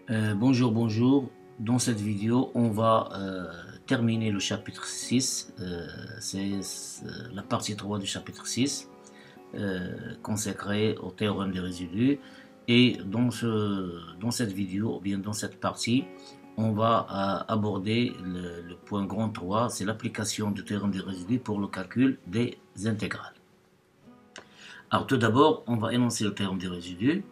Bonjour, bonjour. Dans cette vidéo, on va terminer le chapitre 6. C'est la partie 3 du chapitre 6, consacrée au théorème des résidus. Et dans cette vidéo, ou bien dans cette partie, on va aborder le point grand 3, c'est l'application du théorème des résidus pour le calcul des intégrales. Alors tout d'abord, on va énoncer le théorème des résidus.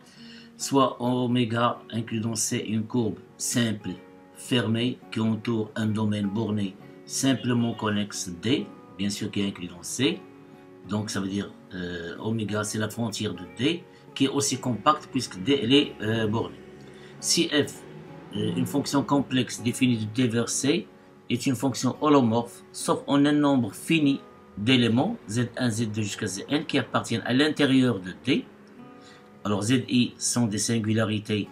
Soit oméga inclut dans C une courbe simple fermée qui entoure un domaine borné simplement connexe D, bien sûr qui est inclus dans C. Donc ça veut dire oméga c'est la frontière de D qui est aussi compacte puisque D elle est bornée. Si F, une fonction complexe définie de D vers C, est une fonction holomorphe sauf en un nombre fini d'éléments Z1, Z2 jusqu'à Zn qui appartiennent à l'intérieur de D. Alors Zi sont des singularités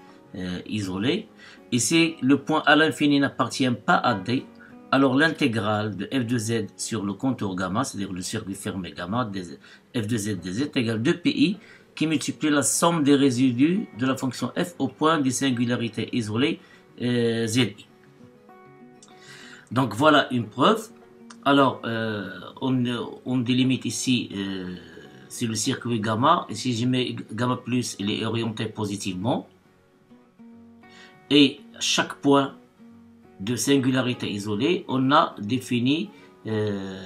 isolées. Et si le point à l'infini n'appartient pas à D, alors l'intégrale de f de z sur le contour gamma, c'est-à-dire le circuit fermé gamma, f de z dz égale 2pi qui multiplie la somme des résidus de la fonction f au point des singularités isolées Zi. Donc voilà une preuve. Alors on délimite ici c'est le circuit gamma, et si je mets gamma plus, il est orienté positivement. Et chaque point de singularité isolée, on a défini un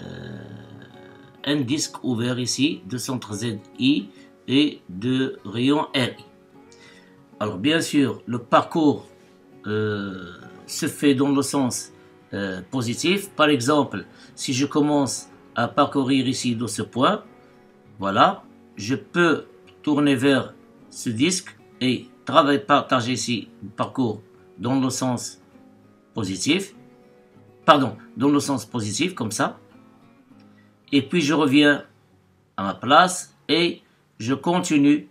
disque ouvert ici de centre ZI et de rayon RI. Alors bien sûr, le parcours se fait dans le sens positif. Par exemple, si je commence à parcourir ici de ce point, voilà, je peux tourner vers ce disque et partager ici le parcours dans le sens positif, dans le sens positif comme ça. Et puis je reviens à ma place et je continue,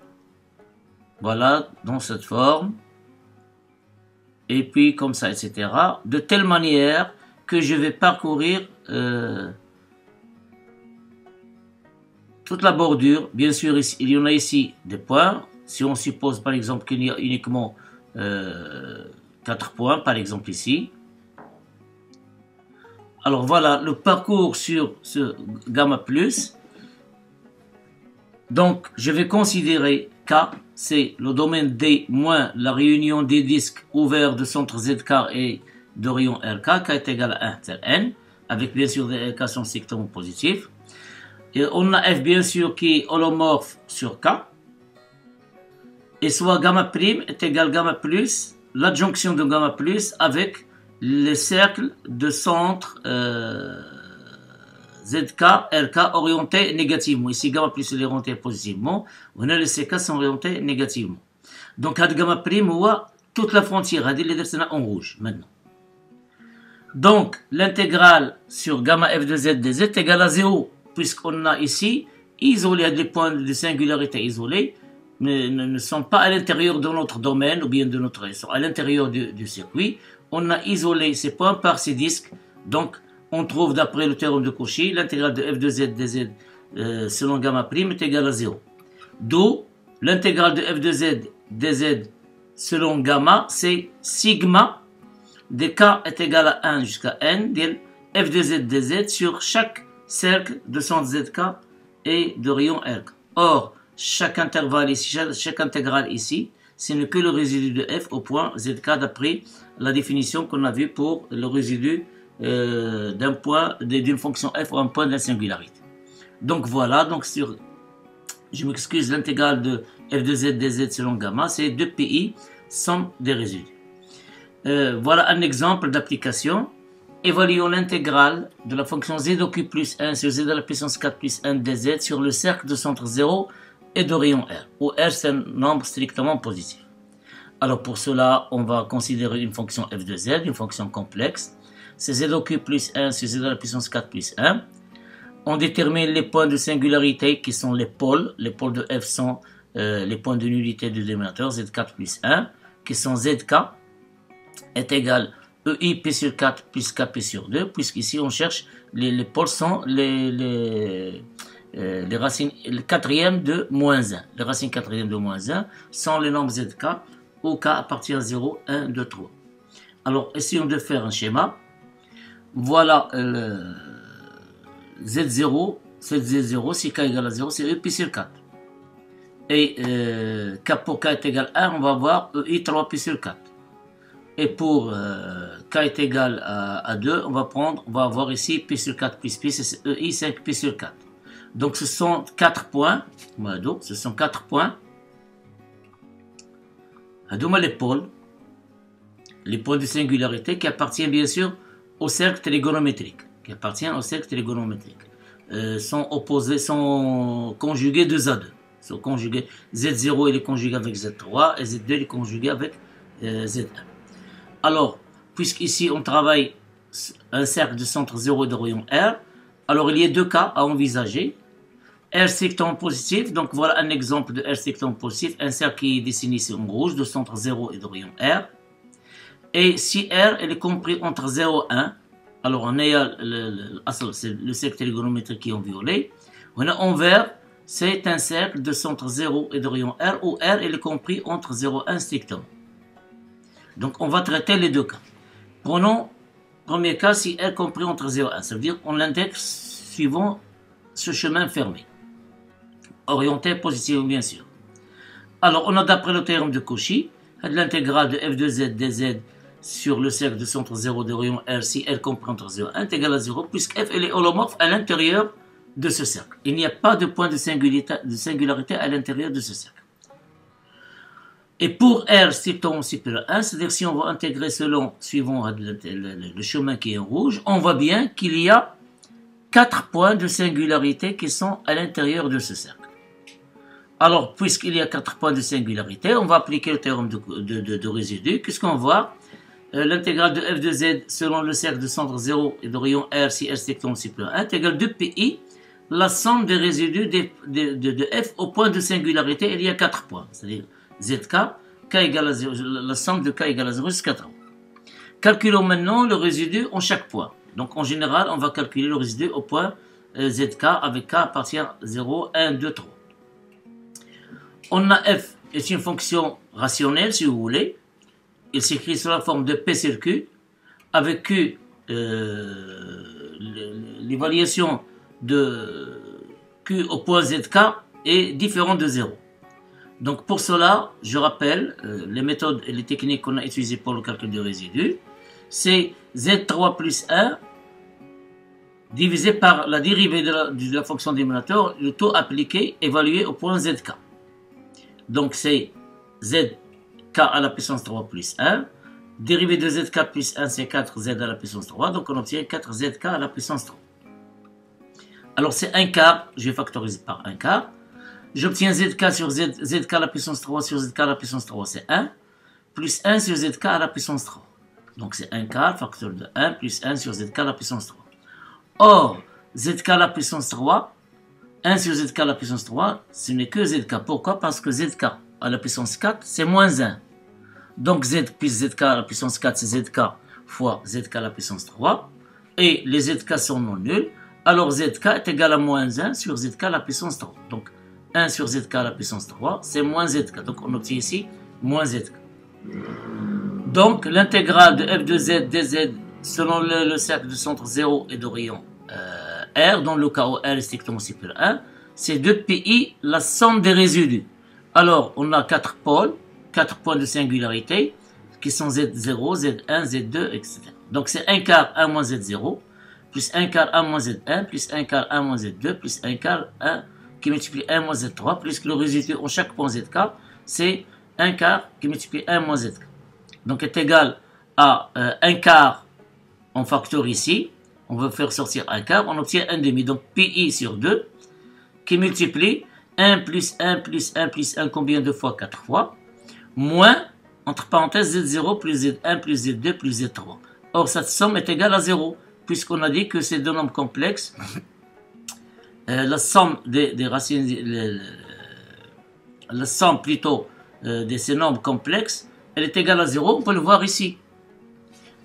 voilà, dans cette forme. Et puis comme ça, etc. De telle manière que je vais parcourir toute la bordure. Bien sûr, il y en a ici des points. Si on suppose par exemple qu'il y a uniquement 4 points, par exemple ici. Alors voilà le parcours sur ce gamma plus. Donc je vais considérer K, c'est le domaine D moins la réunion des disques ouverts de centre ZK et de rayon RK, K est égal à 1 tel N, avec bien sûr des équations strictement positives. Et on a F bien sûr qui est holomorphe sur K. Et soit gamma prime est égal à gamma plus, l'adjonction de gamma plus avec les cercles de centre ZK, RK orientés négativement. Ici gamma plus est orienté positivement, on a les CK sont orientés négativement. Donc had gamma prime ou toute la frontière, had les deux en rouge maintenant. Donc l'intégrale sur gamma f de z dz est égale à 0. Puisqu'on a ici isolé des points de singularité isolés, mais ne sont pas à l'intérieur de notre domaine ou bien de notre, sont à l'intérieur du circuit. On a isolé ces points par ces disques. Donc, on trouve d'après le théorème de Cauchy, l'intégrale de f de z dz selon gamma prime est égale à 0. D'où l'intégrale de f de z dz selon gamma, c'est sigma de k est égal à 1 jusqu'à n, f de z dz sur chaque cercle de centre ZK et de rayon RK. Or, chaque intervalle ici, chaque intégrale ici, ce n'est que le résidu de f au point ZK d'après la définition qu'on a vue pour le résidu d'un point, d'une fonction f ou un point de la singularité. Donc voilà, donc sur, je m'excuse, l'intégrale de f de z dz selon gamma, c'est 2pi, somme des résidus. Voilà un exemple d'application. Évaluons l'intégrale de la fonction z au q plus 1 sur z à la puissance 4 plus 1 dz sur le cercle de centre 0 et de rayon R, où R c'est un nombre strictement positif. Alors pour cela, on va considérer une fonction f de z, une fonction complexe. C'est z au q plus 1 sur z à la puissance 4 plus 1. On détermine les points de singularité qui sont les pôles. Les pôles de f sont les points de nullité du dénominateur, z4 plus 1, qui sont zk est égal EI P sur 4 plus KP sur 2, puisqu'ici on cherche les pôles sont les racines, le quatrième de moins 1. Les racines quatrième de moins 1 sont les nombres ZK où k appartient à 0, 1, 2, 3. Alors, essayons de faire un schéma. Voilà Z0, c'est Z0, si k égale à 0, c'est E pi sur 4. Et k pour k est égal à 1, on va avoir EI 3 pi sur 4. Et pour k est égal à 2, on va avoir ici pi sur 4 plus pi, c'est EI 5 pi sur 4. Donc ce sont 4 points, ce sont 4 points. Les pôles de singularité qui appartiennent bien sûr au cercle trigonométrique. Sont opposés, sont conjugués 2 à 2. Sont conjugués. Z0 il est conjugué avec Z3 et Z2 il est conjugué avec Z1. Alors, puisqu'ici on travaille un cercle de centre 0 et de rayon R, alors il y a 2 cas à envisager. R strictement positif, donc voilà un exemple de R strictement positif, un cercle qui est dessiné ici en rouge, de centre 0 et de rayon R. Et si R est compris entre 0 et 1, alors on a le cercle trigonométrique qui est en violet. On a en vert, c'est un cercle de centre 0 et de rayon R, où R est compris entre 0 et 1 strictement. Donc on va traiter les 2 cas. Prenons premier cas, si R est compris entre 0 et 1, ça veut dire qu'on l'indexe suivant ce chemin fermé. Orienté positif bien sûr. Alors on a d'après le théorème de Cauchy, l'intégrale de f de z dz sur le cercle de centre 0 de rayon R si R compris entre 0 et 1 est égal à 0, puisque f est holomorphe à l'intérieur de ce cercle. Il n'y a pas de point de singularité à l'intérieur de ce cercle. Et pour R strictement supérieur à 1, c'est-à-dire si on va intégrer suivant le chemin qui est en rouge, on voit bien qu'il y a 4 points de singularité qui sont à l'intérieur de ce cercle. Alors, puisqu'il y a 4 points de singularité, on va appliquer le théorème de résidu. Qu'est-ce qu'on voit? L'intégrale de f de z selon le cercle de centre 0 et de rayon R si R strictement supérieur à 1 est égale 2pi, la somme des résidus de f au point de singularité. Il y a 4 points, c'est-à-dire zk, k égale à 0, la somme de k égale à 0 jusqu'à 3. Calculons maintenant le résidu en chaque point. Donc en général, on va calculer le résidu au point zk avec k appartient à 0, 1, 2, 3. On a f est une fonction rationnelle si vous voulez. Il s'écrit sous la forme de p sur q. Avec q, l'évaluation de q au point zk est différente de 0. Donc pour cela, je rappelle les méthodes et les techniques qu'on a utilisées pour le calcul du résidu. C'est z3 plus 1 divisé par la dérivée de la fonction dénominateur, le taux appliqué évalué au point zk. Donc c'est zk à la puissance 3 plus 1. Dérivée de zk plus 1, c'est 4z à la puissance 3. Donc on obtient 4zk à la puissance 3. Alors c'est 1 quart, je vais factoriser par 1 quart. J'obtiens zk sur zk à la puissance 3 sur zk à la puissance 3, c'est 1. Plus 1 sur zk à la puissance 3. Donc c'est 1 quart, facteur de 1, plus 1 sur zk à la puissance 3. Or, zk à la puissance 3, 1 sur zk à la puissance 3, ce n'est que zk. Pourquoi? Parce que zk à la puissance 4, c'est moins 1. Donc z plus zk à la puissance 4, c'est zk fois zk à la puissance 3. Et les zk sont non nuls. Alors zk est égal à moins 1 sur zk à la puissance 3. Donc 1 sur zk à la puissance 3, c'est moins zk. Donc on obtient ici moins zk. Donc l'intégrale de f de z dz selon le cercle de centre 0 et de rayon R, dans le cas où R est strictement supérieur à 1, c'est 2pi la somme des résidus. Alors on a 4 pôles, 4 points de singularité qui sont Z0, Z1, Z2, etc. Donc c'est 1 quart 1 moins Z0, plus 1 quart 1 moins Z1, plus 1 quart 1 moins Z2, plus 1 quart 1 qui multiplie 1 moins Z3, plus le résidu en chaque point ZK, c'est 1 quart qui multiplie 1 moins ZK. Donc est égal à 1 quart, on factorise ici, on veut faire sortir 1 quart, on obtient 1 demi, donc pi sur 2, qui multiplie 1 plus 1 plus 1 plus 1, combien de fois? 4 fois, moins, entre parenthèses, Z0 plus Z1 plus Z2 plus Z3. Or, cette somme est égale à 0, puisqu'on a dit que ces deux nombres complexes, la somme des racines, la somme plutôt de ces nombres complexes, elle est égale à 0, on peut le voir ici.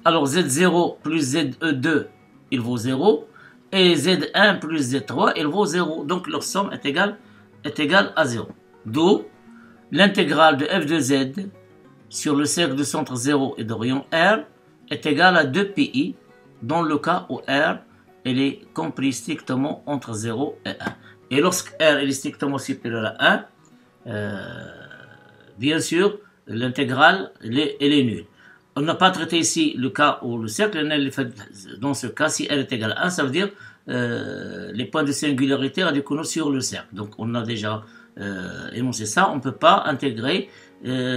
Alors Z0 plus Z2, il vaut 0, et Z1 plus Z3, il vaut 0. Donc leur somme est égale à 0. D'où l'intégrale de f de z sur le cercle de centre 0 et de rayon R est égal à 2 pi dans le cas où R elle est compris strictement entre 0 et 1. Et lorsque R est strictement supérieur à 1, bien sûr, l'intégrale elle est nulle. On n'a pas traité ici le cas où le cercle, dans ce cas, si R est égal à 1, ça veut dire les points de singularité radicaux sur le cercle. Donc on a déjà énoncé ça, on ne peut pas intégrer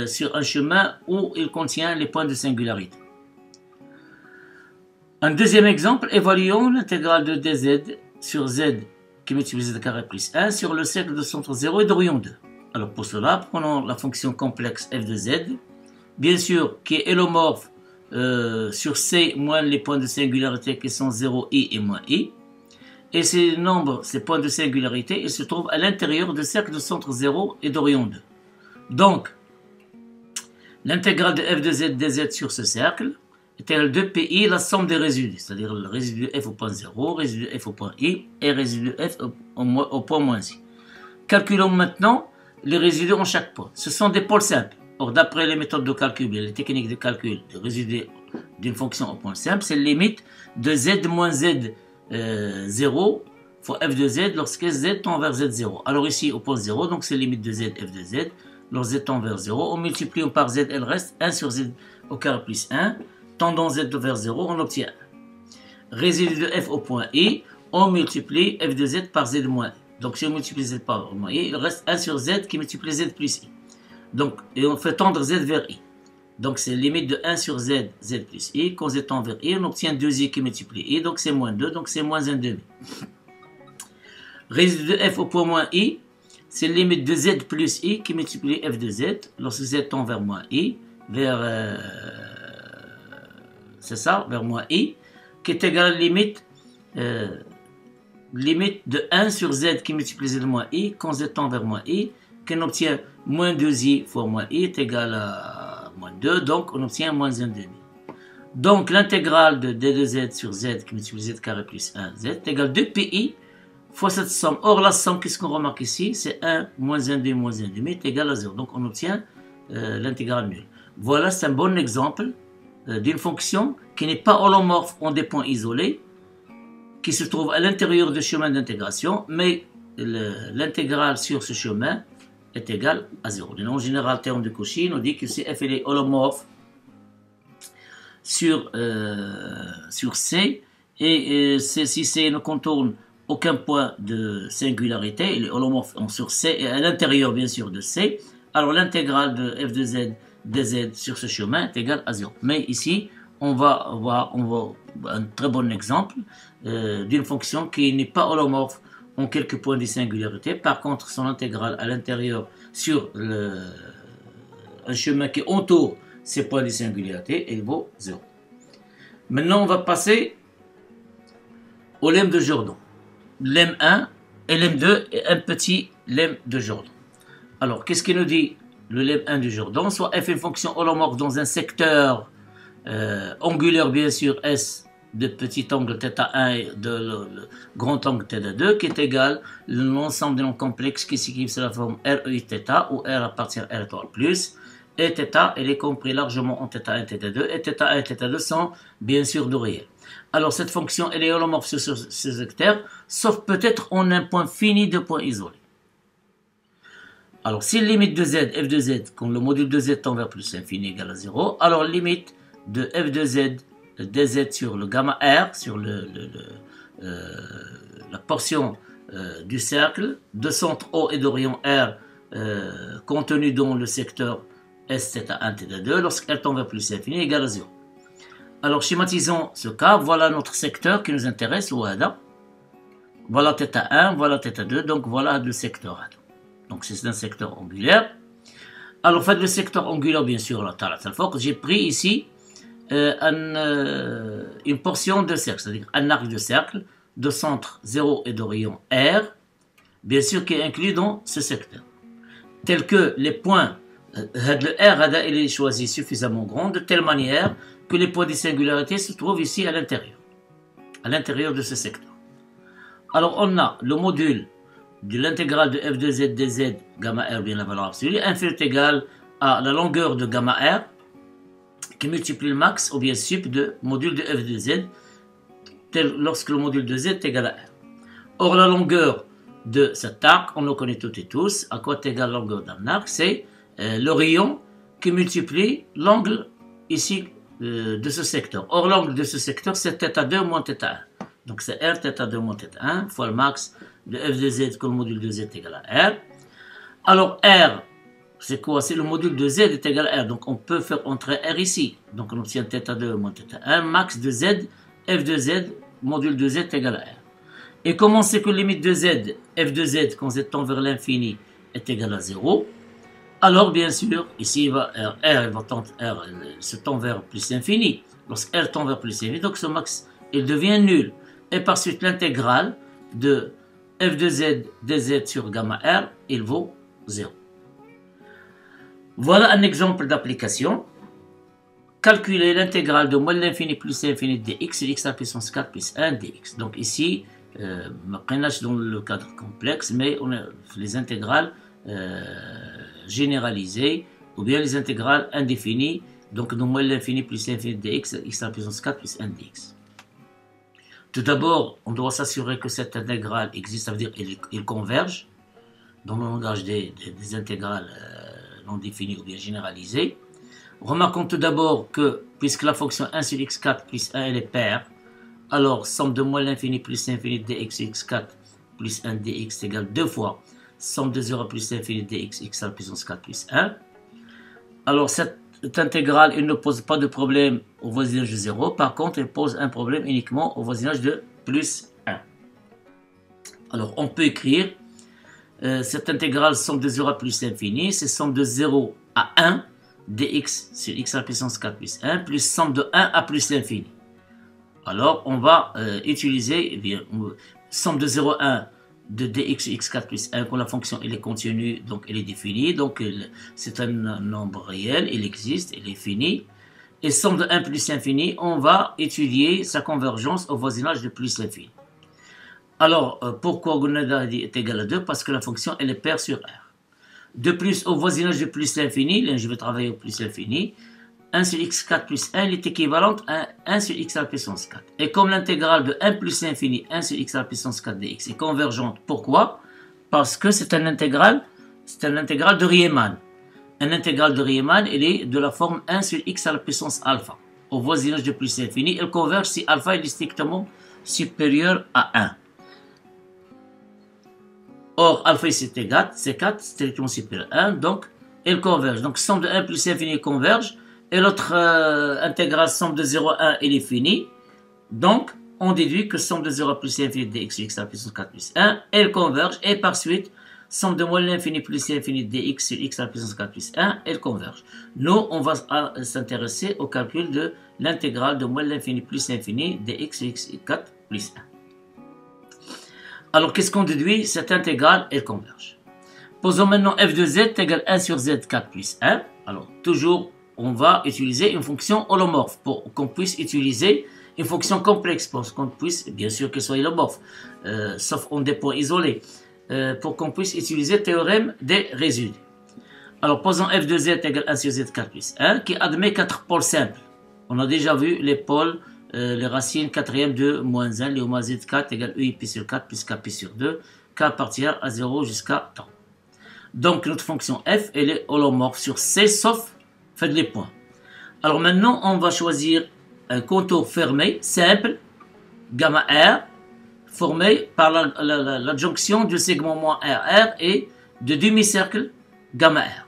sur un chemin où il contient les points de singularité. Un deuxième exemple, évaluons l'intégrale de dz sur z qui multiplie z carré plus 1 sur le cercle de centre 0 et de rayon 2. Alors pour cela, prenons la fonction complexe f de z, bien sûr qui est hélomorphe sur c moins les points de singularité qui sont 0, i et moins i. Et ces nombres, ces points de singularité, ils se trouvent à l'intérieur du cercle de centre 0 et de rayon 2. Donc, l'intégrale de f de z dz sur ce cercle est égale à 2 pi, la somme des résidus, c'est-à-dire le résidu f au point 0, résidu f au point i et résidu f au point moins i. Calculons maintenant les résidus en chaque point. Ce sont des pôles simples. Or, d'après les méthodes de calcul et les techniques de calcul de résidus d'une fonction au point simple, c'est la limite de z moins z 0 fois f de z lorsque z tend vers z0. Alors ici au point 0, donc c'est limite de z f de z. Lorsque z tend vers 0, on multiplie par z, elle reste 1 sur z au carré plus 1. Tendant z vers 0, on obtient résidu de f au point i, on multiplie f de z par z moins i. Donc si on multiplie z par moins i, il reste 1 sur z qui multiplie z plus i. Donc, et on fait tendre z vers i. Donc c'est limite de 1 sur z, z plus i. Quand z tend vers i, on obtient 2i qui multiplie i, donc c'est moins 2, donc c'est moins 1 demi. Résidu de f au point moins i, c'est limite de z plus i qui multiplie f de z, lorsque z tend vers moins i, vers, c'est ça, vers moins i, qui est égal à la limite de 1 sur z qui multiplie z moins i, quand z tend vers moins i, qu'on obtient moins 2i fois moins i est égal à moins 2, donc on obtient moins 1 demi. Donc l'intégrale de d de z sur z qui multiplie z carré plus 1z est égal à 2 pi fois cette somme. Or la somme, qu'est-ce qu'on remarque ici? C'est 1 moins 1 demi moins 1 demi est égal à 0. Donc on obtient l'intégrale nulle. Voilà, c'est un bon exemple d'une fonction qui n'est pas holomorphe en des points isolés, qui se trouve à l'intérieur du chemin d'intégration, mais l'intégrale sur ce chemin est égale à 0. En général, terme de Cauchy nous dit que si f est holomorphe sur C, et si C ne contourne aucun point de singularité, il est holomorphe sur C, et à l'intérieur bien sûr de C, alors l'intégrale de f de z dz sur ce chemin est égale à 0. Mais ici, on va voir un très bon exemple d'une fonction qui n'est pas holomorphe en quelques points de singularité. Par contre, son intégrale à l'intérieur sur un chemin qui entoure ces points de singularité, elle vaut 0. Maintenant, on va passer au lemme de Jordan. Lemme 1 et lemme 2 et un petit lemme de Jordan. Alors, qu'est-ce qu'il nous dit le lemme 1 du Jordan? Soit f est une fonction holomorphe dans un secteur angulaire, bien sûr, S de petit angle θ1 et de le grand angle θ2 qui est égal à l'ensemble des nombres complexes qui s'écrivent sous la forme REθ où R appartient à R étoile plus et θ elle est compris largement en θ1 et θ2 et θ1 et θ2 sont bien sûr de réel. Alors cette fonction elle est holomorphe sur ce secteur sauf peut-être en un point fini de points isolés. Alors si limite de z, f de z, quand le module de z tend vers plus infini égale à 0, alors limite de f de z dz sur le gamma r, sur la portion du cercle de centre O et de rayon R contenu dans le secteur S θ1 θ2 lorsqu'elle tend vers plus infini égale à 0. Alors schématisons ce cas, voilà notre secteur qui nous intéresse, ou ADA. Voilà θ1, voilà θ2, donc voilà le secteur ADA. Donc c'est un secteur angulaire. Alors faites le secteur angulaire bien sûr, j'ai pris ici une portion de cercle, c'est-à-dire un arc de cercle de centre 0 et de rayon R, bien sûr qui est inclus dans ce secteur. Tel que les points, le R il est choisi suffisamment grand de telle manière que les points de singularité se trouvent ici à l'intérieur de ce secteur. Alors on a le module de l'intégrale de f de z dz gamma r bien la valeur absolue inférieure égale à la longueur de gamma R qui multiplie le max ou bien sup de module de f de z lorsque le module de z est égal à R. Or, la longueur de cet arc, on le connaît toutes et tous. À quoi est égale la longueur d'un arc? C'est le rayon qui multiplie l'angle ici de ce secteur. Or, l'angle de ce secteur, c'est θ2 moins θ1. Donc, c'est R θ2 moins θ1 fois le max de f de z que le module de z est égal à R. Alors, R, c'est quoi? C'est le module de z est égal à R. Donc, on peut faire entrer R ici. Donc, on obtient θ2 moins θ1, max de z, f de z, module de z est égal à R. Et comment c'est que limite de z, f de z, quand z tend vers l'infini, est égal à 0? Alors, bien sûr, ici, R se tend vers plus l'infini. Lorsque R tend vers plus l'infini, donc ce max, il devient nul. Et par suite, l'intégrale de f de z dz sur gamma R, il vaut 0. Voilà un exemple d'application. Calculer l'intégrale de moins l'infini plus l'infini de dx sur x à la puissance 4 plus 1 dx. Donc ici, dans le cadre complexe, mais on a les intégrales généralisées ou bien les intégrales indéfinies, donc de moins l'infini plus l'infini de x à la puissance 4 plus 1 dx. Tout d'abord, on doit s'assurer que cette intégrale existe, ça veut dire qu'il converge dans le langage des intégrales non définies ou bien généralisées. Remarquons tout d'abord que, puisque la fonction 1 sur x4 plus 1 elle est paire, alors somme de moins l'infini plus l'infini de dx sur x4 plus 1 dx égale 2 fois somme de 0 plus l'infini de dx x à la puissance 4 plus 1. Alors cette intégrale, elle ne pose pas de problème au voisinage de 0, par contre elle pose un problème uniquement au voisinage de plus 1. Alors on peut écrire cette intégrale somme de 0 à plus l'infini, c'est somme de 0 à 1 dx sur x à la puissance 4 plus 1 plus somme de 1 à plus l'infini. Alors on va utiliser somme de 0 à 1 de dx sur x4 plus 1 quand la fonction elle est continue, donc elle est définie, donc c'est un nombre réel, il existe, il est fini. Et somme de 1 plus l'infini, on va étudier sa convergence au voisinage de plus l'infini. Alors pourquoi Gonada est égal à 2? Parce que la fonction elle est paire sur R. De plus, au voisinage de plus l'infini, je vais travailler au plus l'infini, 1 sur x4 plus 1 est équivalente à 1 sur x à la puissance 4. Et comme l'intégrale de 1 plus l'infini, 1 sur x à la puissance 4 dx est convergente, pourquoi? Parce que c'est un intégral de Riemann. Un intégral de Riemann, il est de la forme 1 sur x à la puissance alpha. Au voisinage de plus l'infini, elle converge si alpha est strictement supérieur à 1. Or, alpha ici c'est 4, strictement supérieur à 1, donc elle converge. Donc, somme de 1 plus l'infini converge. Et l'autre intégrale somme de 0 à 1, elle est finie. Donc, on déduit que somme de 0 plus l'infini de dx sur x à la puissance 4 plus 1, elle converge. Et par suite, somme de moins l'infini plus l'infini de dx sur x à la puissance 4 plus 1, elle converge. Nous, on va s'intéresser au calcul de l'intégrale de moins l'infini plus l'infini de dx sur x 4 plus 1. Alors, qu'est-ce qu'on déduit? Cette intégrale, elle converge. Posons maintenant f de z égale 1 sur z4 plus 1. Alors, toujours, on va utiliser une fonction holomorphe pour qu'on puisse utiliser une fonction complexe, pour qu'on puisse, bien sûr qu'elle soit holomorphe, sauf en des points isolés, pour qu'on puisse utiliser le théorème des résidus. Alors, posons f de z égale 1 sur z4 plus 1, qui admet 4 pôles simples. On a déjà vu les pôles, les racines quatrième de moins 1, léoma z4 égale ei sur 4 plus kp sur 2, k appartient à 0 jusqu'à temps. Donc, notre fonction f, elle est holomorphe sur C, sauf faites les points. Alors maintenant, on va choisir un contour fermé, simple, gamma R, formé par l'adjonction du segment moins RR et de demi-cercle gamma R.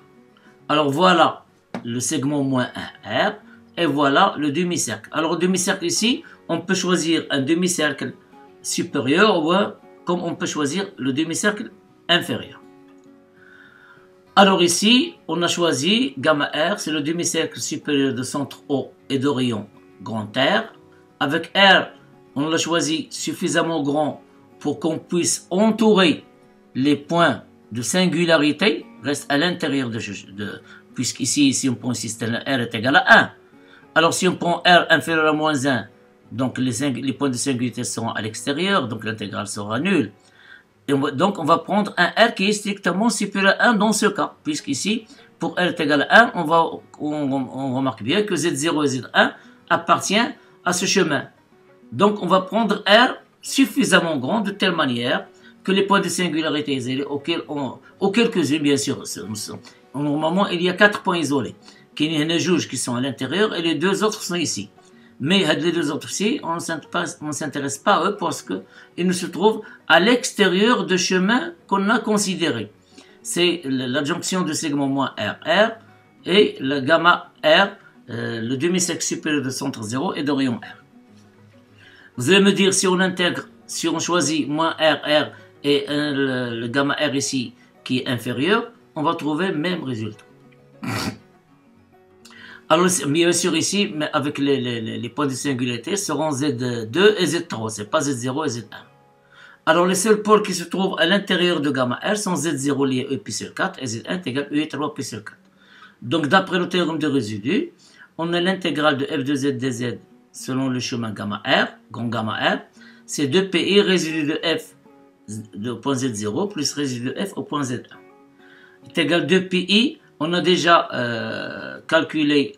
Alors voilà le segment moins R et voilà le demi-cercle. Alors le demi-cercle ici, on peut choisir un demi-cercle supérieur ou comme on peut choisir le demi-cercle inférieur. Alors ici, on a choisi gamma R, c'est le demi-cercle supérieur de centre O et de rayon grand R. Avec R, on l'a choisi suffisamment grand pour qu'on puisse entourer les points de singularité, reste à l'intérieur puisqu'ici, si on prend un système R est égal à 1. Alors si on prend R inférieur à moins 1, donc les points de singularité seront à l'extérieur, donc l'intégrale sera nulle. Et donc, on va prendre un R qui est strictement supérieur à 1 dans ce cas, puisqu'ici, pour R est égal à 1, on remarque bien que Z0 et Z1 appartiennent à ce chemin. Donc on va prendre R suffisamment grand de telle manière que les points de singularité isolés, ou quelques-uns bien sûr, normalement il y a 4 points isolés, qui sont à l'intérieur et les 2 autres sont ici. Mais les 2 autres ici, on ne s'intéresse pas à eux parce qu'ils se trouvent à l'extérieur du chemin qu'on a considéré. C'est l'adjonction de segment moins RR et le gamma R, le demi-cercle supérieur de centre 0 et de rayon R. Vous allez me dire, si on intègre, si on choisit moins RR et le gamma R ici qui est inférieur, on va trouver le même résultat. Alors, bien sûr ici, mais avec les points de singularité, seront Z2 et Z3, c'est pas Z0 et Z1. Alors, les seuls pôles qui se trouvent à l'intérieur de gamma R sont Z0 lié E pi sur 4 et Z1 est égal E3 pi sur 4. Donc, d'après le théorème de résidu, on a l'intégrale de f de z dz selon le chemin gamma R, grand gamma R, c'est 2pi résidu de f au point Z0 plus résidu de f au point Z1. Est égal 2pi. On a déjà calculé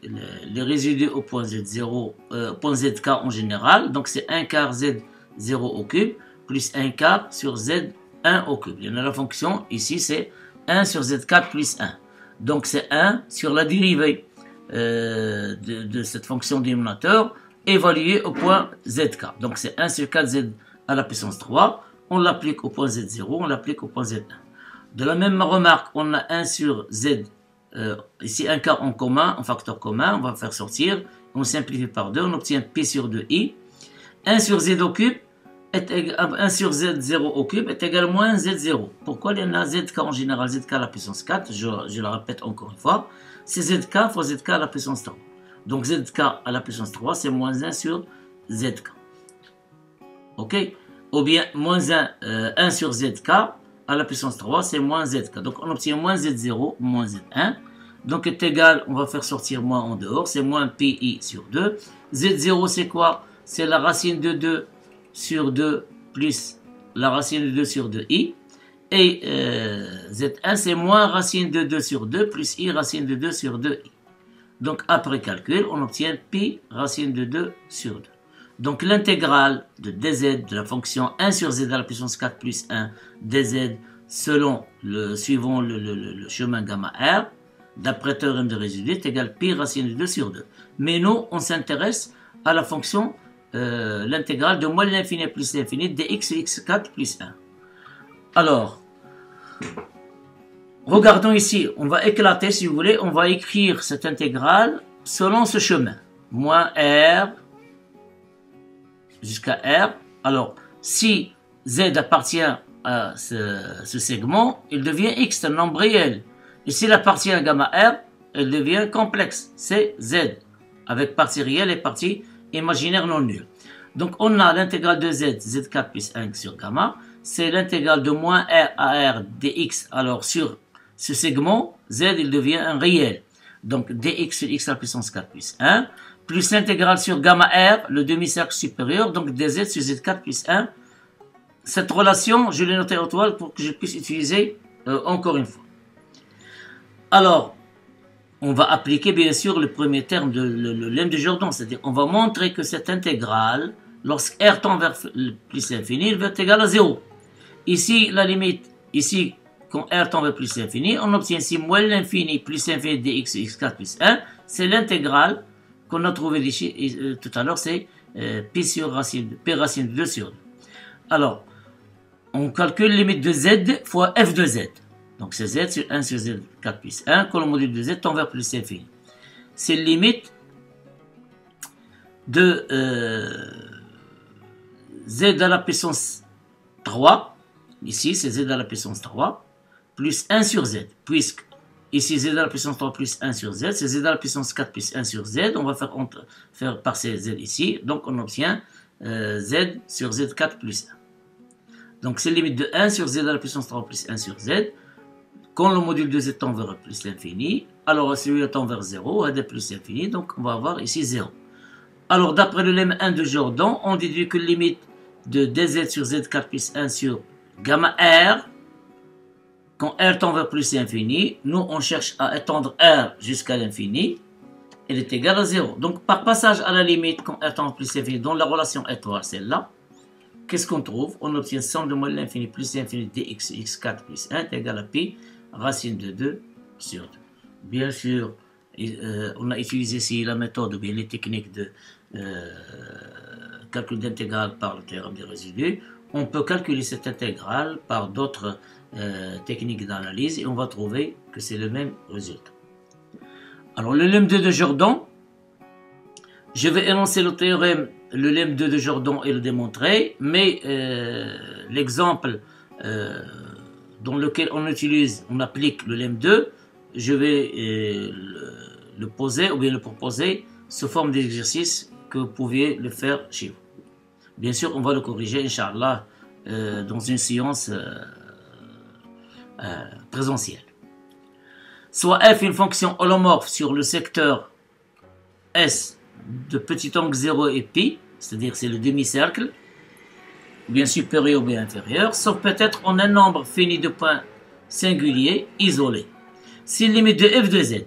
les résidus au point Z0, point ZK en général. Donc c'est 1 quart Z0 au cube plus 1 quart sur Z1 au cube. Il y en a la fonction, ici c'est 1 sur Z4 plus 1. Donc c'est 1 sur la dérivée de cette fonction dénominateur évaluée au point ZK. Donc c'est 1 sur 4Z à la puissance 3. On l'applique au point Z0, on l'applique au point Z1. De la même remarque, on a 1 sur Z. Ici, un quart en commun, en facteur commun, on va faire sortir, on simplifie par 2, on obtient pi sur 2i. 1 sur z au cube, 1 sur z0 au cube est égal à moins z0. Pourquoi il y en a zk en général, zk à la puissance 4, je le répète encore une fois, c'est zk fois zk à la puissance 3. Donc zk à la puissance 3, c'est moins 1 sur zk. Ok? Ou bien moins 1 sur zk à la puissance 3, c'est moins zk. Donc on obtient moins z0, moins z1. Donc est égal, on va faire sortir moins en dehors, c'est moins pi sur 2. Z0 c'est quoi? C'est la racine de 2 sur 2 plus la racine de 2 sur 2i. Et Z1 c'est moins racine de 2 sur 2 plus i racine de 2 sur 2i. Donc après calcul, on obtient pi racine de 2 sur 2. Donc l'intégrale de dz de la fonction 1 sur z à la puissance 4 plus 1 dz suivant le chemin gamma r, d'après théorème de résidu, est égal pi racine de 2 sur 2. Mais nous, on s'intéresse à la fonction, l'intégrale de moins l'infini plus l'infini dx x4 plus 1. Alors, regardons ici, on va éclater si vous voulez, on va écrire cette intégrale selon ce chemin. Moins r jusqu'à R. Alors, si Z appartient à ce segment, il devient X, un nombre réel. Et s'il appartient à gamma R, il devient complexe, c'est Z, avec partie réelle et partie imaginaire non nulle. Donc, on a l'intégrale de Z, Z4 plus 1 sur gamma, c'est l'intégrale de moins R à R dx. Alors, sur ce segment, Z, il devient un réel. Donc, dx sur x à la puissance 4 plus 1. Plus l'intégrale sur gamma R, le demi-cercle supérieur, donc dz sur z4 plus 1. Cette relation, je l'ai notée en toile pour que je puisse utiliser encore une fois. Alors, on va appliquer bien sûr le premier terme de le lemme de Jordan, c'est-à-dire on va montrer que cette intégrale, lorsque R tend vers plus l'infini, elle va être égale à 0. Ici, la limite, ici, quand R tend vers plus l'infini, on obtient ici moins l'infini plus l'infini dx sur x4 plus 1, c'est l'intégrale qu'on a trouvé ici tout à l'heure, c'est pi racine de 2 sur 2. Alors, on calcule limite de z fois f de z. Donc c'est z sur 1 sur z4 plus 1, quand le module de z tend vers plus l'infini. C'est limite de z à la puissance 3, ici c'est z à la puissance 3, plus 1 sur z, puisque ici, z à la puissance 3 plus 1 sur z, c'est z à la puissance 4 plus 1 sur z. On va faire passer z ici. Donc, on obtient z sur z4 plus 1. Donc, c'est limite de 1 sur z à la puissance 3 plus 1 sur z. Quand le module de z tend vers plus l'infini, alors celui-là tend vers 0, ad plus l'infini. Donc, on va avoir ici 0. Alors, d'après le lemme 1 de Jordan, on déduit que la limite de dz sur z4 plus 1 sur gamma r quand R tend vers plus l'infini, nous on cherche à étendre R jusqu'à l'infini, elle est égale à 0. Donc par passage à la limite, quand R tend vers plus l'infini, dans la relation étoile, celle-là, qu'est-ce qu'on trouve? On obtient somme de moins l'infini plus l'infini dx x4 plus 1 est égal à pi racine de 2 sur 2. Bien sûr, on a utilisé ici la méthode ou bien les techniques de calcul d'intégrale par le théorème des résidus. On peut calculer cette intégrale par d'autres techniques d'analyse et on va trouver que c'est le même résultat. Alors le lemme 2 de Jordan, je vais énoncer le théorème, le lemme 2 de Jordan et le démontrer, mais l'exemple dans lequel on applique le lemme 2, je vais le poser ou bien le proposer sous forme d'exercice que vous pouviez le faire chez vous. Bien sûr, on va le corriger, Inch'Allah, dans une séance présentielle. Soit f une fonction holomorphe sur le secteur S de petit angle 0 et pi, c'est-à-dire c'est le demi-cercle, bien supérieur ou bien inférieur, sauf peut-être en un nombre fini de points singuliers isolés. Si limite de f de z,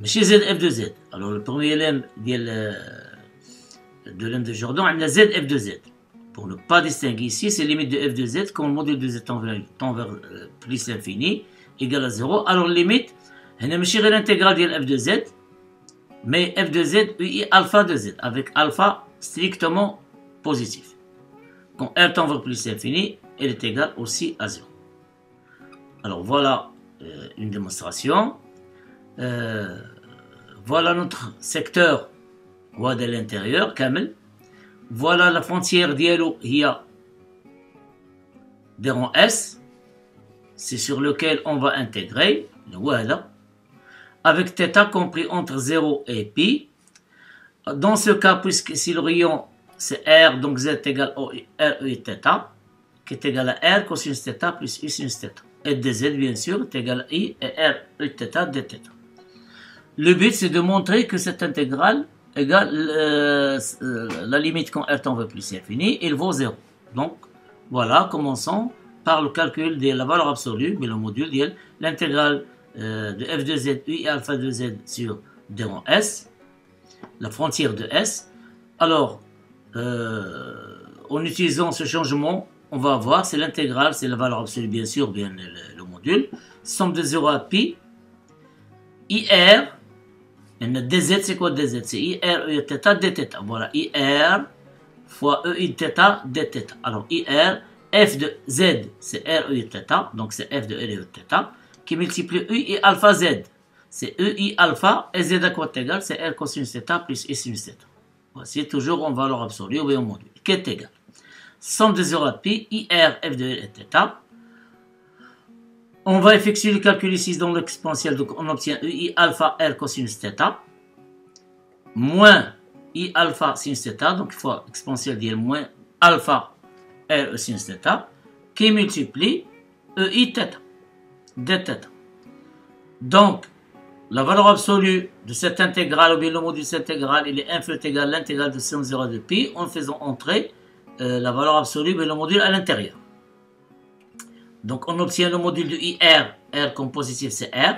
chez z f de z, alors le premier lemme de lemme de Jordan, on a z f de z. Pour ne pas distinguer ici, c'est limite de f de z quand le module de z tend vers plus l'infini égale à 0. Alors limite, on a l'intégrale de f de z, mais f de z ui alpha de z, avec alpha strictement positif. Quand r tend vers plus l'infini, elle est égale aussi à 0. Alors voilà une démonstration. Voilà notre secteur de l'intérieur, Kamel. Voilà la frontière d'Yellow, il y a des rangs S, c'est sur lequel on va intégrer, voilà, avec θ compris entre 0 et pi. Dans ce cas, puisque si le rayon c'est R, donc Z est égal à R et θ, qui est égal à R cosinus θ plus I sinus θ. Et dz, bien sûr, est égal à I et R et θ dθ. Le but, c'est de montrer que cette intégrale égale la limite quand R tend vers plus l'infini, il vaut 0. Donc, voilà, commençons par le calcul de la valeur absolue, mais le module de l'intégrale de f de z, u et alpha de z sur d en S, la frontière de S. Alors, en utilisant ce changement, on va avoir, c'est l'intégrale, c'est la valeur absolue, bien sûr, bien le module, somme de 0 à pi, IR, dz, c'est quoi dz? C'est IR, E, θ, dθ. Voilà, IR fois E, I, θ, dθ. Alors, IR, f de z, c'est R, E, I, θ, donc c'est f de R, E, θ, qui multiplie U, I, alpha z. C'est E, I, alpha, et z à quoi est égal? C'est R cosinus θ plus I sinus θ. Voici toujours en valeur absolue ou en module, qui est égal. Somme de 0 à pi, IR, f de R, θ. On va effectuer le calcul ici dans l'exponentiel, donc on obtient I alpha R cosinus θ moins I alpha sinus θ, donc il faut exponentiel dire moins alpha R sinus θ, qui multiplie EI θ, dθ. Donc, la valeur absolue de cette intégrale, ou bien le module de cette intégrale, il est inférieur ou égal à l'intégrale de somme 0 de pi, en faisant entrer la valeur absolue de le module à l'intérieur. Donc on obtient le module de IR, R comme positif c'est R,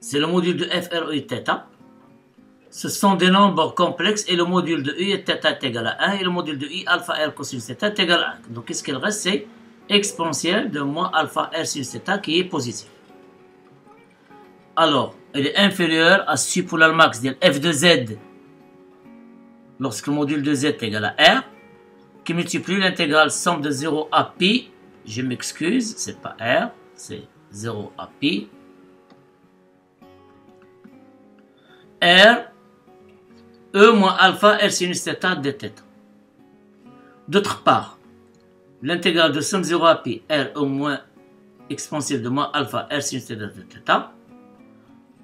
c'est le module de FR, U, θ. Ce sont des nombres complexes et le module de U et θ est égal à 1 et le module de I alpha R cosinus θ est égal à 1. Donc qu'est-ce qu'il reste? C'est exponentielle de moins alpha R sinus θ qui est positif. Alors, elle est inférieure à suppolar max de f de z lorsque le module de z est égal à R qui multiplie l'intégrale somme de 0 à pi. Je m'excuse, c'est pas R, c'est 0 à pi. R, E moins alpha R sinus θ dθ. D'autre part, l'intégrale de somme 0 à pi, R, E moins exponentielle de moins alpha R sinus θ dθ.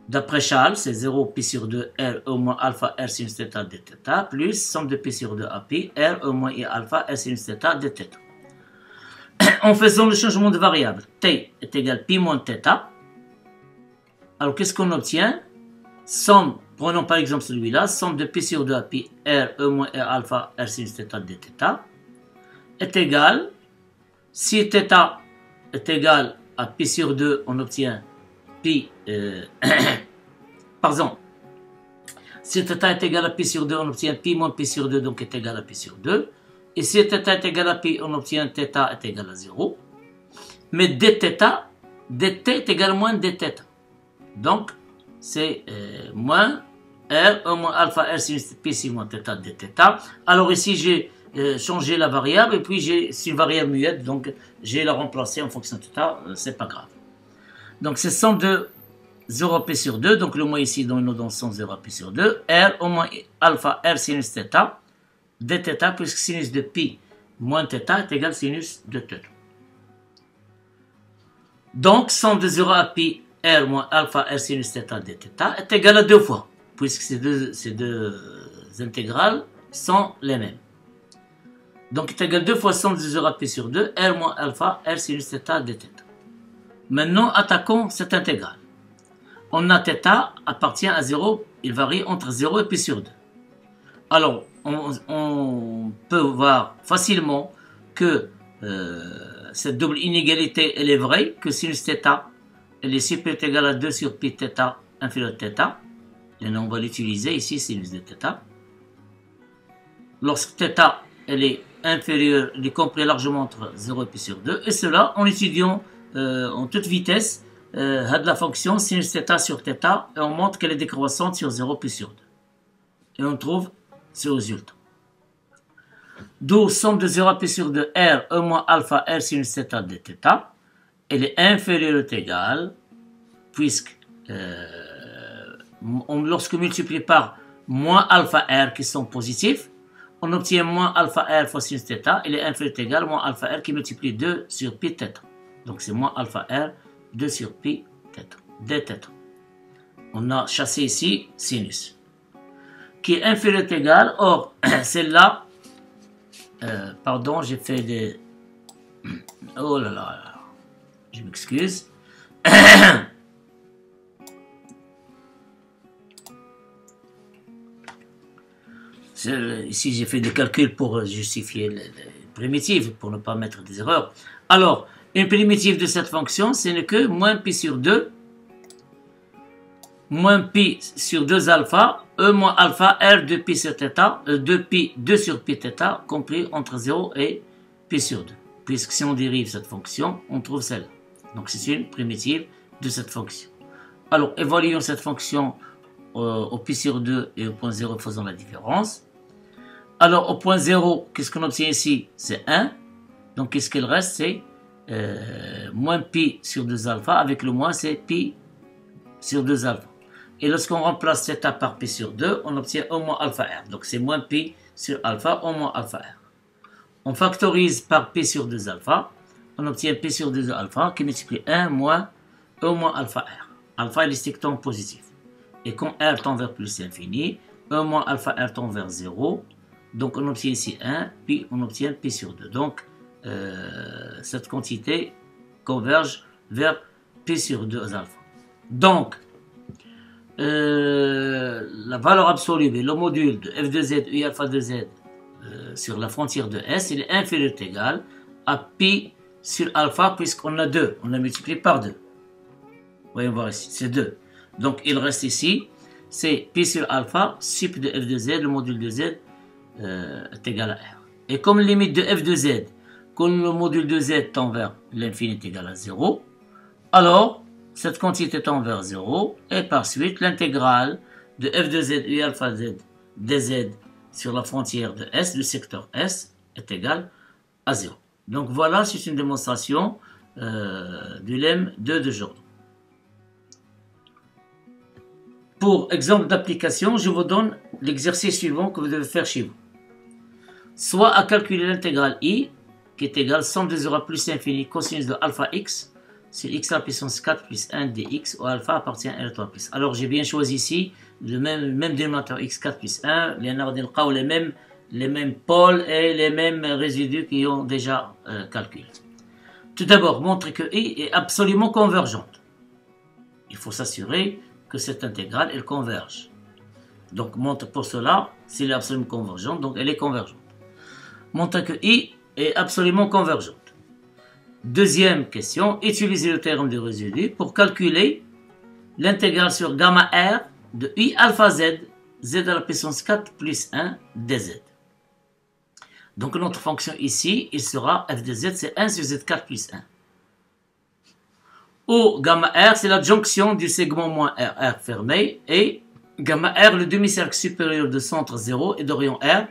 D'après Charles, c'est 0 pi sur 2, R, E moins alpha R sinus θ dθ, plus somme de pi sur 2 à pi, R, E moins I alpha R sinus θ dθ. En faisant le changement de variable, t est égal à pi moins θ. Alors qu'est-ce qu'on obtient? Somme, prenons par exemple celui-là, somme de pi sur 2 à pi, R, E moins R alpha, R sinus θ dθ, est égal, si θ est égal à pi sur 2, on obtient pi... pardon. Si θ est égal à pi sur 2, on obtient pi moins pi sur 2, donc est égal à pi sur 2. Et si θ est égal à pi, on obtient θ est égal à 0. Mais dθ, dt est égal à moins dθ. Donc, c'est moins R, moins alpha R sinus pi si moins θ dθ. Alors ici, j'ai changé la variable, et puis c'est une variable muette, donc j'ai la remplacée en fonction de θ, c'est pas grave. Donc c'est 102 0 pi sur 2, donc le moins ici dans le sens 0 pi sur 2, R au moins alpha R sinus θ, dθ, puisque sinus de pi moins θ est égal à sinus de θ. Donc 102 0 à pi R moins alpha R sinus θ dθ est égal à 2 fois, puisque ces deux intégrales sont les mêmes. Donc est égal à 2 fois 102 0 à pi sur 2, R moins alpha R sinus θ dθ. Maintenant, attaquons cette intégrale. On a θ appartient à 0, il varie entre 0 et pi sur 2. Alors, on peut voir facilement que cette double inégalité, elle est vraie, que sinus θ, elle est supérieure ou égale à 2 sur pi θ inférieur à θ. Et on va l'utiliser ici, sinus de θ. Lorsque θ, elle est inférieure, elle est comprise largement entre 0 et pi sur 2. Et cela en étudiant en toute vitesse la fonction sinus θ sur θ, et on montre qu'elle est décroissante sur 0 pi sur 2. Et on trouve ce résultat. D'où somme de 0 pi sur 2 R, E moins alpha R sinus θ dθ, elle est inférieure ou égale, puisque lorsque multiplié par moins alpha R qui sont positifs, on obtient moins alpha R fois sinus θ, elle est inférieure ou égale moins alpha R qui multiplie 2 sur pi θ. Donc c'est moins alpha R 2 sur pi θ, dθ. On a chassé ici sinus, qui est inférieur ou égal. Or, celle-là, pardon, j'ai fait des... Oh là là, je m'excuse. Ici, j'ai fait des calculs pour justifier les primitives, pour ne pas mettre des erreurs. Alors, une primitive de cette fonction, ce n'est que moins pi sur 2, moins pi sur 2 alpha, E moins alpha R 2 pi sur θ, 2 pi 2 sur pi θ, compris entre 0 et pi sur 2. Puisque si on dérive cette fonction, on trouve celle-là. Donc c'est une primitive de cette fonction. Alors, évaluons cette fonction au pi sur 2 et au point 0, faisant la différence. Alors, au point 0, qu'est-ce qu'on obtient ici? C'est 1. Donc, qu'est-ce qu'il reste? C'est moins pi sur 2 alpha. Avec le moins, c'est pi sur 2 alpha. Et lorsqu'on remplace θ par pi sur 2, on obtient au moins alpha r. Donc, c'est moins pi sur alpha, au moins alpha r. On factorise par pi sur 2 alpha. On obtient pi sur 2 alpha qui multiplie 1 moins au moins alpha r. Alpha est strictement positif. Et quand r tend vers plus infini, 1 moins alpha r tend vers 0. Donc on obtient ici 1, puis on obtient pi sur 2. Donc cette quantité converge vers pi sur 2 alpha. Donc la valeur absolue de le module de f de z u alpha de z sur la frontière de S, il est inférieur ou égal à pi sur alpha, puisqu'on a 2, on l'a multiplié par 2. Voyons voir ici, c'est 2. Donc il reste ici, c'est pi sur alpha, sup de f de z, le module de z est égal à R. Et comme limite de f de z, comme le module de z tend vers l'infini est égal à 0, alors cette quantité tend vers 0, et par suite l'intégrale de f de z u alpha z dz sur la frontière de S, du secteur S, est égale à 0. Donc voilà, c'est une démonstration du lemme 2 de Jordan. Pour exemple d'application, je vous donne l'exercice suivant que vous devez faire chez vous. Soit à calculer l'intégrale i, qui est égale 102 0 plus infini cosinus de alpha x, sur x à la puissance 4 plus 1 dx, où alpha appartient à R3 plus. Alors j'ai bien choisi ici le même dénominateur x4 plus 1, les mêmes pôles et les mêmes résidus qui ont déjà calculé. Tout d'abord, montre que i est absolument convergente. Il faut s'assurer que cette intégrale, elle converge. Donc, montre pour cela, s'il est absolument convergente, donc elle est convergente. Montre que i est absolument convergente. Deuxième question, utilisez le théorème du résidu pour calculer l'intégrale sur gamma R de I alpha Z, Z à la puissance 4 plus 1 dz. Donc notre fonction ici, il sera f de z, c'est 1 sur z4 plus 1. Où gamma R, c'est la jonction du segment moins R, R fermé, et gamma R, le demi-cercle supérieur de centre 0 et de rayon R.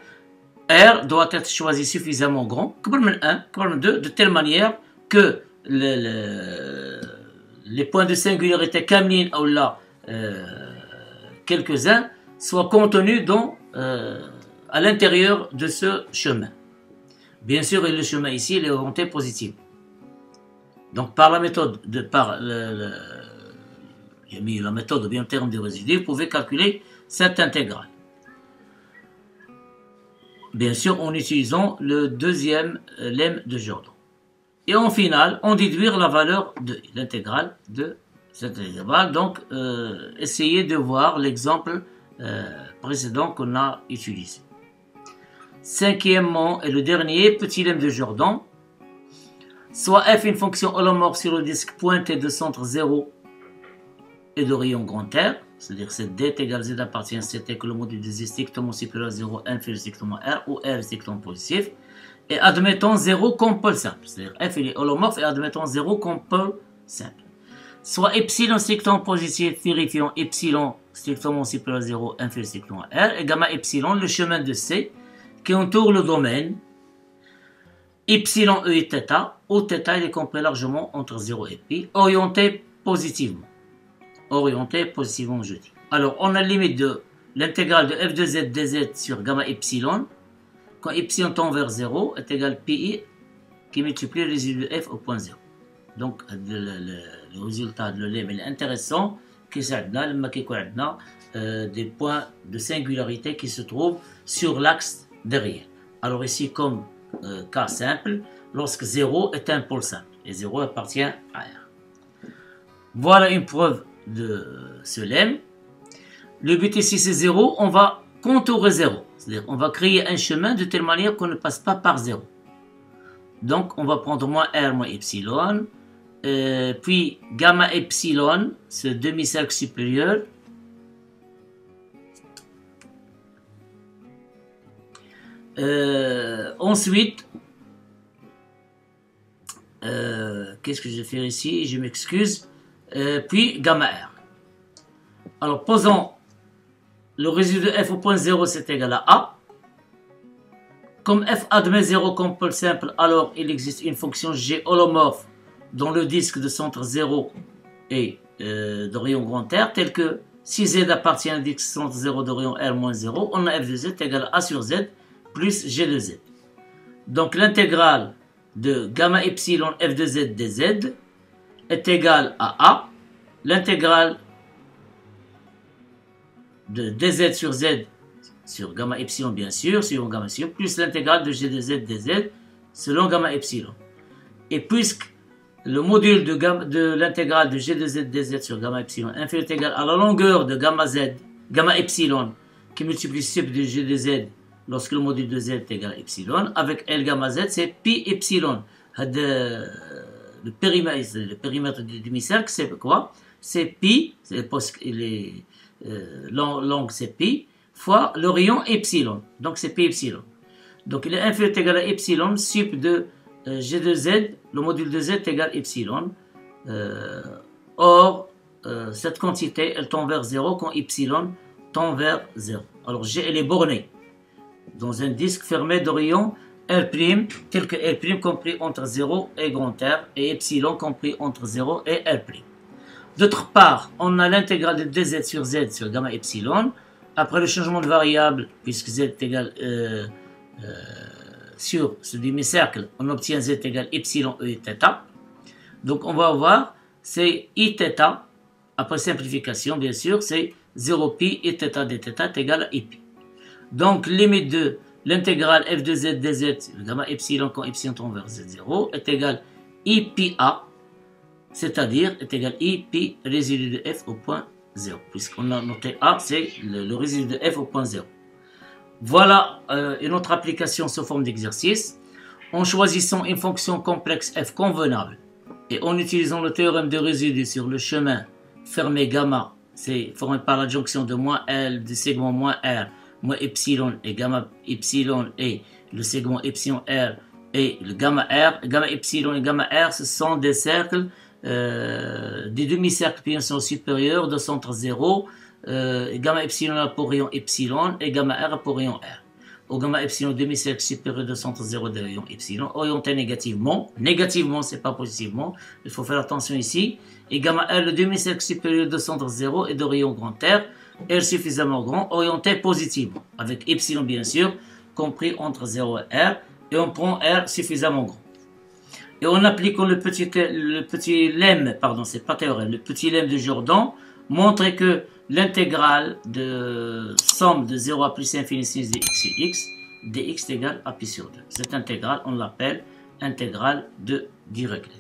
R doit être choisi suffisamment grand, comme 1, comme 2, de telle manière que les points de singularité kamlin ou là, quelques-uns, soient contenus à l'intérieur de ce chemin. Bien sûr, le chemin ici, il est orienté positif. Donc, par la méthode, j'ai mis la méthode ou bien le terme du résidu, vous pouvez calculer cette intégrale. Bien sûr, en utilisant le deuxième lemme de Jordan. Et en final, on déduire la valeur de l'intégrale de cette intervalle. Donc, essayez de voir l'exemple précédent qu'on a utilisé. Cinquièmement, et le dernier, petit lemme de Jordan. Soit f une fonction holomorphe sur le disque pointé de centre 0 et de rayon grand R, c'est-à-dire c'est d égale z appartient à ct que le module de z strictement supérieur à 0 inférieur strictement R ou R est strictement positif, et admettons 0 comme pôle simple, c'est-à-dire f il est holomorphe et admettons 0 comme pôle simple. Soit epsilon strictement positif, vérifiant epsilon strictement supérieur à 0 inférieur strictement à R, et gamma epsilon, le chemin de C qui entoure le domaine, epsilon e et θ, où θ il est compris largement entre 0 et pi, orienté positivement. Orienté positivement, je dis. Alors, on a la limite de l'intégrale de f de z dz sur gamma epsilon, quand epsilon tend vers 0, est égal pi qui multiplie le résidu de f au point 0. Donc, le résultat de l'EM est intéressant, qui des points de singularité qui se trouvent sur l'axe derrière. Alors ici, comme cas simple, lorsque 0 est un pôle simple, et 0 appartient à R. Voilà une preuve de ce lemme. Le but ici c'est 0, on va contourer 0, c'est-à-dire on va créer un chemin de telle manière qu'on ne passe pas par 0. Donc on va prendre moins R moins epsilon, puis gamma epsilon, ce demi-cercle supérieur, ensuite, qu'est-ce que je vais faire ici? Je m'excuse. Puis gamma R. Alors posons le résidu de f au point 0, c'est égal à A. Comme f admet 0 comme pôle simple, alors il existe une fonction g holomorphe dans le disque de centre 0 et de rayon grand R, tel que si z appartient au disque centre 0 de rayon R moins 0, on a f de z égale à A sur z plus g de z. Donc l'intégrale de gamma epsilon f de z dz est égale à A, l'intégrale de dz sur z sur gamma epsilon bien sûr, sur gamma epsilon, plus l'intégrale de g de z dz selon gamma epsilon. Et puisque le module de l'intégrale de g de z dz sur gamma epsilon inférieur égal à la longueur de gamma epsilon qui multiplie sup de g de z lorsque le module de z est égal à epsilon, avec L gamma z, c'est pi epsilon. Le périmètre du demi-cercle, c'est quoi? C'est pi, l'angle c'est pi, fois le rayon epsilon. Donc c'est pi epsilon. Donc il est inférieur égal à epsilon, sup de g de z, le module de z est égal à epsilon. Or, cette quantité, elle tend vers 0 quand epsilon tend vers 0. Alors g, elle est bornée dans un disque fermé de rayon R', tel que R' compris entre 0 et grand R, et epsilon compris entre 0 et R'. D'autre part, on a l'intégrale de dz sur z sur gamma epsilon. Après le changement de variable, puisque z est égal sur ce demi-cercle, on obtient z égale epsilon e et θ. Donc on va voir, c'est i θ, après simplification bien sûr, c'est 0 pi et θ dθ est égal à i pi. Donc limite de l'intégrale f de z dz, le gamma epsilon quand epsilon tend vers z0, est égal i pi a, c'est-à-dire est égal i pi résidu de f au point 0, puisqu'on a noté a, c'est le résidu de f au point 0. Voilà une autre application sous forme d'exercice. en choisissant une fonction complexe f convenable et en utilisant le théorème de résidus sur le chemin fermé gamma, c'est formé par l'adjonction de moins L du segment moins R, moins epsilon et gamma epsilon et le segment epsilon R et le gamma R. Gamma epsilon et gamma R, ce sont des cercles, des demi-cercles piénation supérieurs de centre 0. Gamma epsilon a pour rayon epsilon et gamma R a pour rayon R. Au gamma epsilon, demi-cercle supérieur de centre 0 de rayon epsilon, orienté négativement. Négativement, c'est pas positivement. Il faut faire attention ici. Et gamma R, le demi-cercle supérieur de centre 0 et de rayon grand R. R suffisamment grand, orienté positivement. Avec epsilon, bien sûr, compris entre 0 et R. Et on prend R suffisamment grand. Et en appliquant le petit lemme, pardon, c'est pas théorème, le petit lemme de Jordan, montre que l'intégrale de somme de 0 à plus infini sinus de x sur x, dx égale à pi sur 2. Cette intégrale, on l'appelle intégrale de Dirichlet.